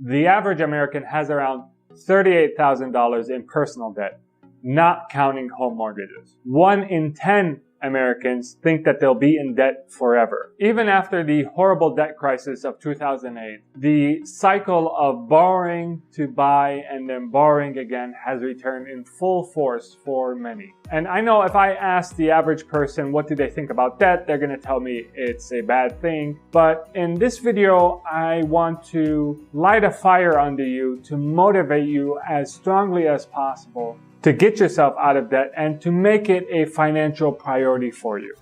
the average American has around $38,000 in personal debt, not counting home mortgages. 1 in 10 Americans think that they'll be in debt forever. Even after the horrible debt crisis of 2008, the cycle of borrowing to buy and then borrowing again has returned in full force for many. And I know if I ask the average person what do they think about debt, they're going to tell me it's a bad thing. But in this video, I want to light a fire under you to motivate you as strongly as possible to get yourself out of debt and to make it a financial priority for you.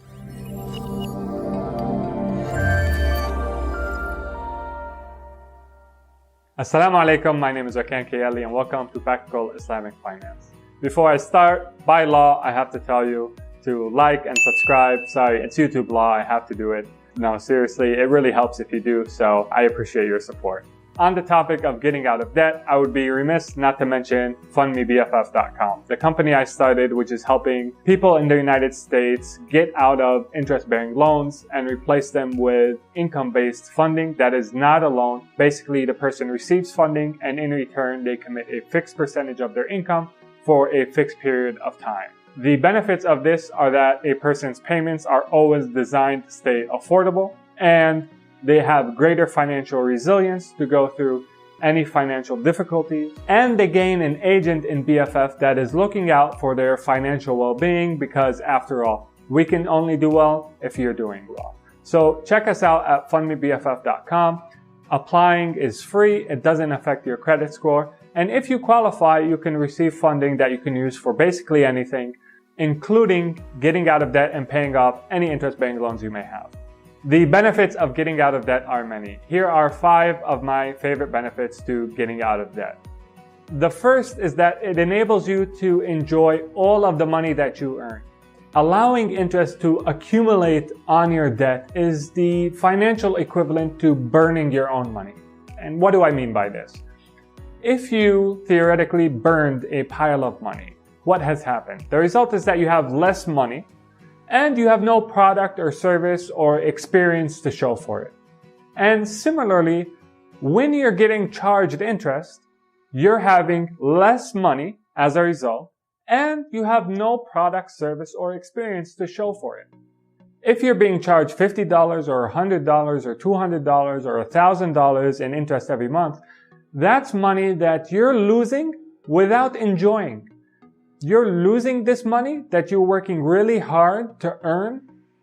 Assalamu alaikum, my name is Rakan Kayali and welcome to Practical Islamic Finance. Before I start, by law, I have to tell you to like and subscribe. Sorry, it's YouTube law, I have to do it. No, seriously, it really helps if you do, so I appreciate your support. On the topic of getting out of debt, I would be remiss not to mention fundmebff.com, the company I started, which is helping people in the United States get out of interest-bearing loans and replace them with income-based funding that is not a loan. Basically, the person receives funding and in return, they commit a fixed percentage of their income for a fixed period of time. The benefits of this are that a person's payments are always designed to stay affordable, and they have greater financial resilience to go through any financial difficulties, and they gain an agent in BFF that is looking out for their financial well-being, because after all, we can only do well if you're doing well. So check us out at fundmebff.com. Applying is free, it doesn't affect your credit score, and if you qualify, you can receive funding that you can use for basically anything, including getting out of debt and paying off any interest-bearing loans you may have. The benefits of getting out of debt are many. Here are 5 of my favorite benefits to getting out of debt. The first is that it enables you to enjoy all of the money that you earn. Allowing interest to accumulate on your debt is the financial equivalent to burning your own money. And what do I mean by this? If you theoretically burned a pile of money, what has happened? The result is that you have less money, and you have no product or service or experience to show for it. And similarly, when you're getting charged interest, you're having less money as a result, and you have no product, service, or experience to show for it. If you're being charged $50 or $100 or $200 or $1,000 in interest every month, that's money that you're losing without enjoying. You're losing this money that you're working really hard to earn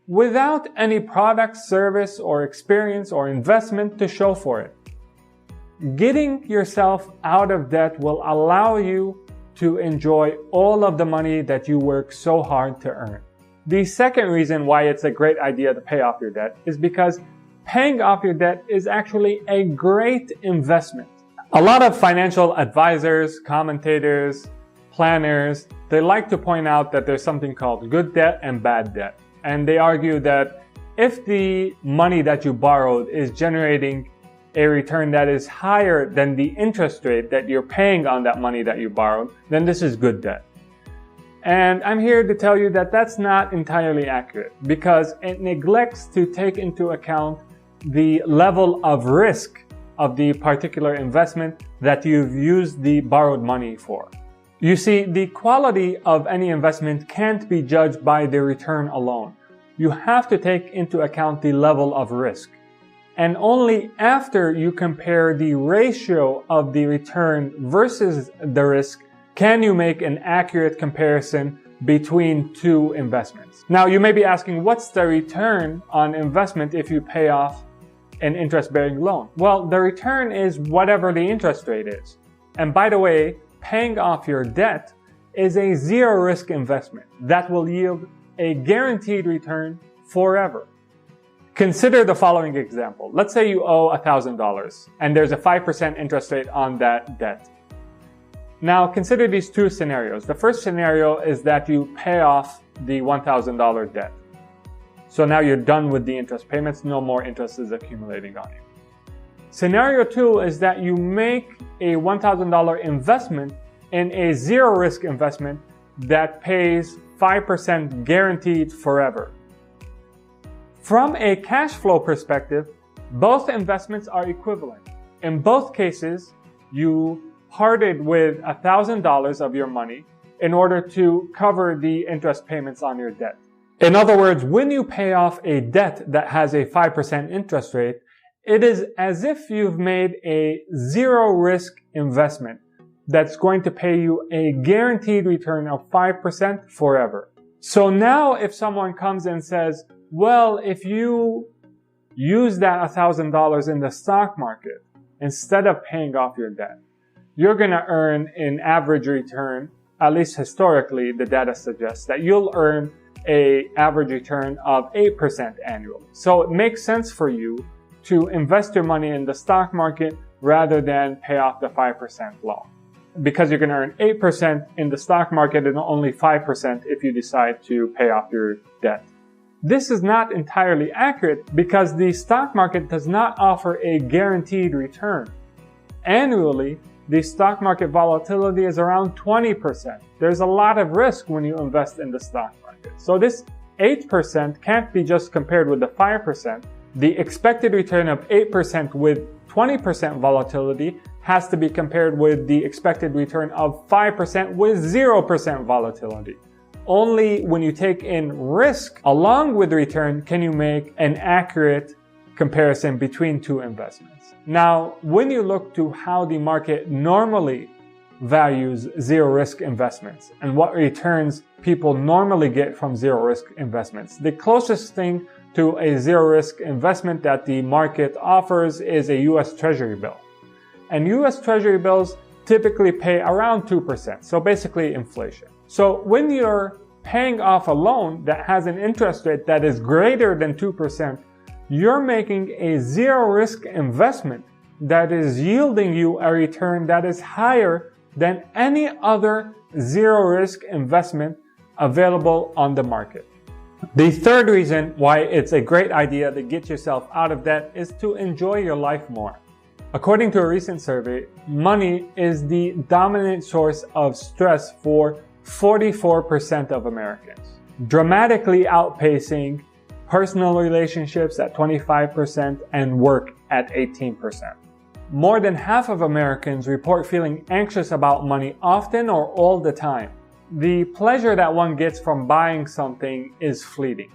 without any product, service, or experience or investment to show for it. Getting yourself out of debt will allow you to enjoy all of the money that you work so hard to earn. The second reason why it's a great idea to pay off your debt is because paying off your debt is actually a great investment. A lot of financial advisors, commentators, planners, they like to point out that there's something called good debt and bad debt. And they argue that if the money that you borrowed is generating a return that is higher than the interest rate that you're paying on that money that you borrowed, then this is good debt. And I'm here to tell you that that's not entirely accurate, because it neglects to take into account the level of risk of the particular investment that you've used the borrowed money for. You see, the quality of any investment can't be judged by the return alone. You have to take into account the level of risk. And only after you compare the ratio of the return versus the risk can you make an accurate comparison between two investments. Now, you may be asking, what's the return on investment if you pay off an interest-bearing loan? Well, the return is whatever the interest rate is. And by the way, paying off your debt is a zero-risk investment that will yield a guaranteed return forever. Consider the following example. Let's say you owe $1,000 and there's a 5% interest rate on that debt. Now consider these 2 scenarios. The first scenario is that you pay off the $1,000 debt. So now you're done with the interest payments, no more interest is accumulating on you. Scenario 2 is that you make a $1,000 investment in a zero-risk investment that pays 5% guaranteed forever. From a cash flow perspective, both investments are equivalent. In both cases, you parted with $1,000 of your money in order to cover the interest payments on your debt. In other words, when you pay off a debt that has a 5% interest rate, it is as if you've made a zero risk investment that's going to pay you a guaranteed return of 5% forever. So now if someone comes and says, well, if you use that $1,000 in the stock market instead of paying off your debt, you're going to earn an average return, at least historically, the data suggests that you'll earn an average return of 8% annually. So it makes sense for you to invest your money in the stock market rather than pay off the 5% loan, because you're going to earn 8% in the stock market and only 5% if you decide to pay off your debt. This is not entirely accurate because the stock market does not offer a guaranteed return. Annually, the stock market volatility is around 20%. There's a lot of risk when you invest in the stock market. So this 8% can't be just compared with the 5%. The expected return of 8% with 20% volatility has to be compared with the expected return of 5% with 0% volatility. Only when you take in risk along with return can you make an accurate comparison between two investments. Now, when you look to how the market normally values zero risk investments and what returns people normally get from zero risk investments, the closest thing to a zero risk investment that the market offers is a US Treasury bill. And US Treasury bills typically pay around 2%, so basically inflation. So when you're paying off a loan that has an interest rate that is greater than 2%, you're making a zero risk investment that is yielding you a return that is higher than any other zero risk investment available on the market. The third reason why it's a great idea to get yourself out of debt is to enjoy your life more. According to a recent survey, money is the dominant source of stress for 44% of Americans, dramatically outpacing personal relationships at 25% and work at 18%. More than half of Americans report feeling anxious about money often or all the time. The pleasure that one gets from buying something is fleeting.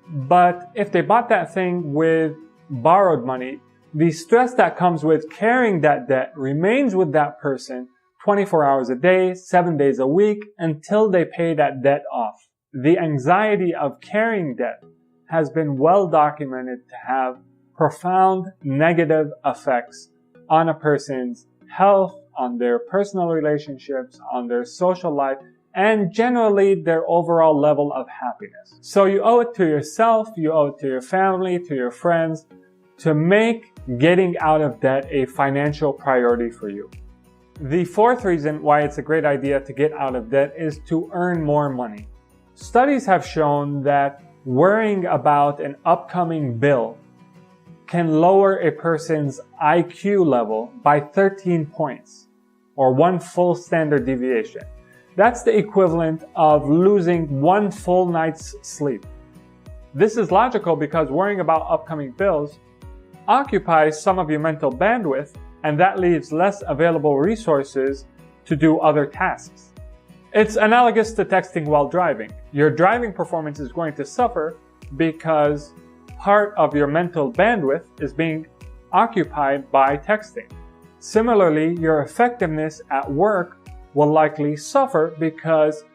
But if they bought that thing with borrowed money, the stress that comes with carrying that debt remains with that person 24 hours a day, 7 days a week until they pay that debt off. The anxiety of carrying debt has been well documented to have profound negative effects on a person's health, on their personal relationships, on their social life, and generally their overall level of happiness. So you owe it to yourself, you owe it to your family, to your friends, to make getting out of debt a financial priority for you. The fourth reason why it's a great idea to get out of debt is to earn more money. Studies have shown that worrying about an upcoming bill can lower a person's IQ level by 13 points, or 1 full standard deviation. That's the equivalent of losing 1 full night's sleep. This is logical because worrying about upcoming bills occupies some of your mental bandwidth, and that leaves less available resources to do other tasks. It's analogous to texting while driving. Your driving performance is going to suffer because part of your mental bandwidth is being occupied by texting. Similarly, your effectiveness at work will likely suffer because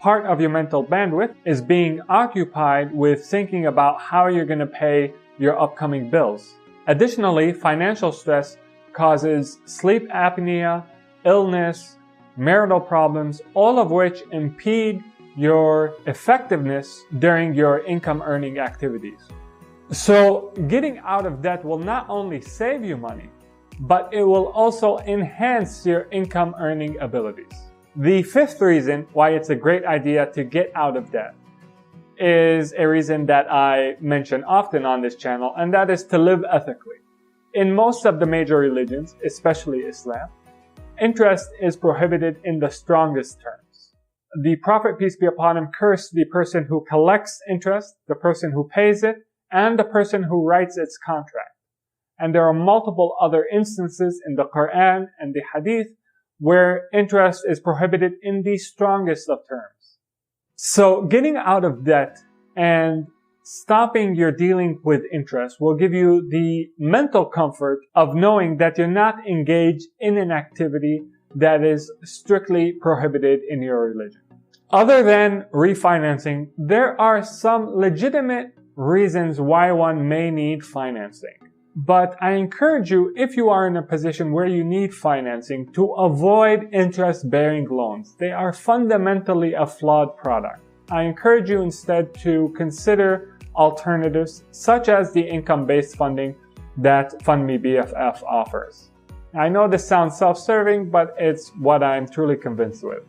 part of your mental bandwidth is being occupied with thinking about how you're going to pay your upcoming bills. Additionally, financial stress causes sleep apnea, illness, marital problems, all of which impede your effectiveness during your income earning activities. So getting out of debt will not only save you money, but it will also enhance your income earning abilities. The fifth reason why it's a great idea to get out of debt is a reason that I mention often on this channel, and that is to live ethically. In most of the major religions, especially Islam, interest is prohibited in the strongest terms. The Prophet, peace be upon him, cursed the person who collects interest, the person who pays it, and the person who writes its contract. And there are multiple other instances in the Quran and the Hadith where interest is prohibited in the strongest of terms. So getting out of debt and stopping your dealing with interest will give you the mental comfort of knowing that you're not engaged in an activity that is strictly prohibited in your religion. Other than refinancing, there are some legitimate reasons why one may need financing. But I encourage you, if you are in a position where you need financing, to avoid interest-bearing loans. They are fundamentally a flawed product. I encourage you instead to consider alternatives such as the income-based funding that FundMe BFF offers. I know this sounds self-serving, but it's what I'm truly convinced with.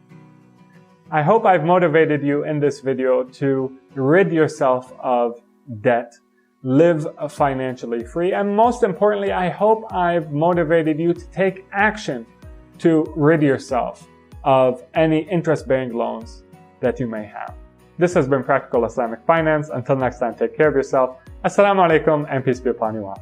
I hope I've motivated you in this video to rid yourself of debt, live financially free, and most importantly, I hope I've motivated you to take action to rid yourself of any interest-bearing loans that you may have. This has been Practical Islamic Finance. Until next time, take care of yourself. Assalamu alaikum and peace be upon you all.